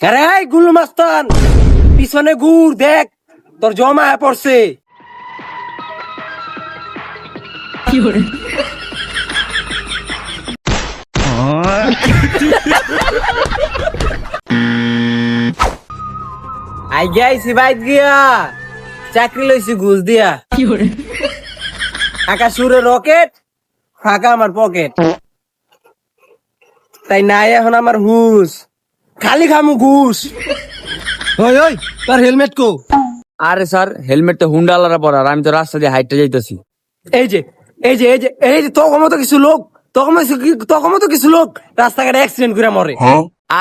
আরে এই গুল্লু মাস্তান, পিছনে ঘুর দেখ, তোর জমা পড়ছে। আই গাইছি বাইত গিয়া চাকরি লইছি ঘুষ দিয়া। আকাশ সুরে রকেট, ফাঁকা আমার পকেট। তাই নাই এখন আমার হুশ, খালি খামু ঘুষ। ওই ওই তোর হেলমেট কো? আরে স্যার, হেলমেট তো হুন্ডালারা পরার, আমি তো রাস্তা দিয়ে হাইটে যাইতেছি। এই যে এই যে এই যে এই যে তখন মতো কিছু লোক, তখন মতো কিছু লোক রাস্তাঘাটে অ্যাক্সিডেন্ট করে মরে।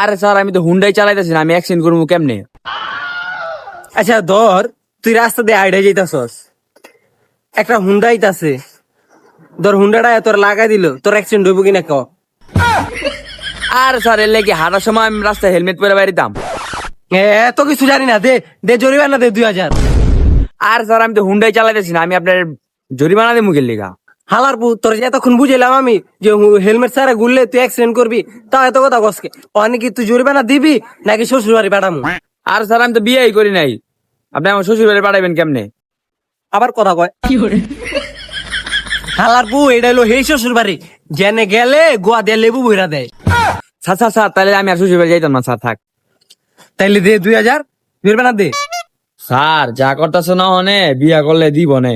আরে স্যার, আমি তো হুন্ডাই চালাইতেছি না, আমি অ্যাক্সিডেন্ট করবো কেমনে? আচ্ছা ধর তুই রাস্তা দিয়ে হাইটে যাইতাছস, একটা হুন্ডা আইতাছে, ধর হুন্ডাটা তোর লাগাই দিল, তোর অ্যাক্সিডেন্ট হইব কিনা ক? আরে স্যার, এর লাগে হাঁটার সময় আমি রাস্তায় হেলমেট পরে বাইরিতাম। এত কিছু জানি না, দে দে জরিমানা দে 2000। আর স্যার, আমি তো হুন্ডাই চালাইতেছি না, আমি আপনার জরিমানা দিয়ে মুখের লিগা। হালার পু, তোর যে এতক্ষণ বুঝাইলাম আমি যে হেলমেট ছাড়া ঘুরলে তুই অ্যাক্সিডেন্ট করবি, তাও এত কথা কসকে। অনেক তুই জরিমানা দিবি নাকি শ্বশুর বাড়ি পাঠামু? আর স্যার, আমি তো বিয়েই করি নাই, আপনি আমার শ্বশুর বাড়ি পাঠাবেন কেমনে? আবার কথা কয় হালার পু, এটা হলো হেই শ্বশুর বাড়ি, জেনে গেলে গোয়া দিয়ে লেবু বইরা দেয়। স্যার স্যার স্যার, তাহলে আমি আর শ্বশুর বাড়ি যাইতাম না স্যার, থাক। তাইলে দে 2000 জরিমানা দে। স্যার যা করতেছ না হনে, বিয়া করলে দিব নে।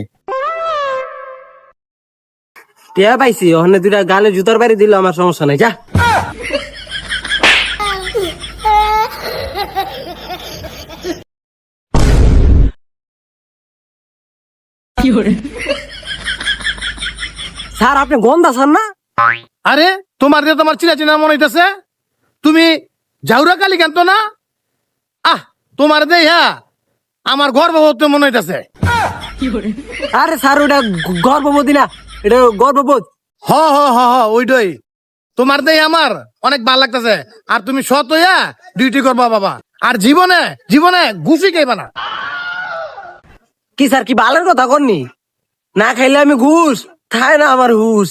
টিয়া পাইছি, ওখানে দুইটা গালে জুতার বাড়ি দিল, আমার সমস্যা নাই, যা। স্যার আপনি গন্ধা স্যার না? আরে তোমার দিয়ে তোমার চিনা চিনা মনে হইতেছে, তুমি জাউরা কালি কেন না? তোমার দেই হ্যাঁ আমার গর্ভবতী মনে হইতেছে। আরে স্যার ওটা গর্ভবতী না, এটা গর্ভবোধ। হ হ হ হ ওইটাই, তোমার দেই আমার অনেক ভালো লাগতেছে। আর তুমি সৎ হইয়া ডিউটি করবা বাবা, আর জীবনে জীবনে ঘুষি খাইবা না। কি স্যার কি বালের কথা করনি? না খাইলে আমি ঘুষ খাই না, আমার হুশ।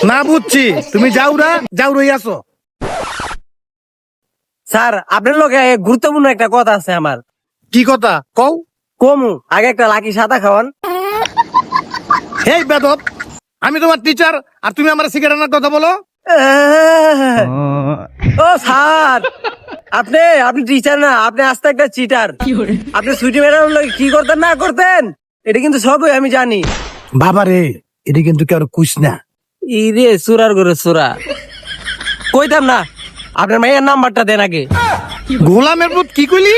না বুঝছি, তুমি জাউরা জাউরই আছো। স্যার আপনার লোকে গুরুত্বপূর্ণ একটা কথা আছে আমার। কি কথা কও? কমু, আগে একটা লাকি সাদা খাওয়ান। হেই বেদব, আমি তোমার টিচার আর তুমি আমার সিগারেট আনার কথা বলো? ও স্যার, আপনি আপনি টিচার না, আপনি আস্তে একটা চিটার। আপনি ছুটি ম্যাডাম কি করতেন না করতেন এটা কিন্তু সবই আমি জানি। বাবা রে, এটা কিন্তু কেউ কুইস না। ইরে সুরার করে সুরা, কইতাম না। আপনার মাইয়ার নাম্বারটা দেন আগে। গোলামের পুত কি কইলি?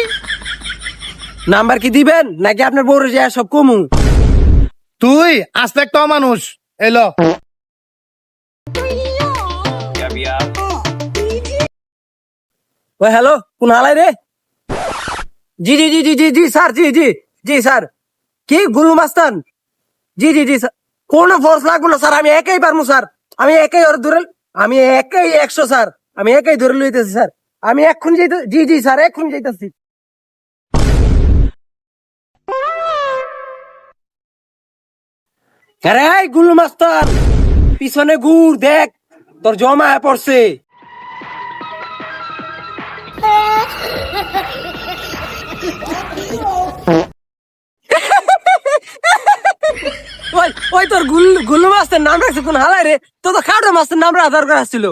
নাম্বার কি দিবেন নাকি আপনার বউরে যে সব কমু? তুই আস্তে একটা মানুষ এলো। ও হ্যালো, কোন হালাই রে? জি জি জি জি জি জি স্যার, জি জি জি স্যার। কি গুলু মাস্তান? জি জি জি স্যার, কোনো ফোর্স লাগবো না স্যার, আমি একাই পারবো স্যার। আমি একাই ওর ধরে, আমি একাই 100 স্যার, আমি একাই ধরে লইতেছি স্যার। আমি এখন যাইতে, জি জি স্যার এখন যাইতেছি। আরে এই গুলু মাস্তান, পিছনে ঘুর দেখ, তোর জমা পড়ছে। ওই ওই তোর গুল্লু মাস্টার নাম রাখছে কোন হালাই রে? তো তো খাটো মাস্টার নাম আধার করে আসছিল।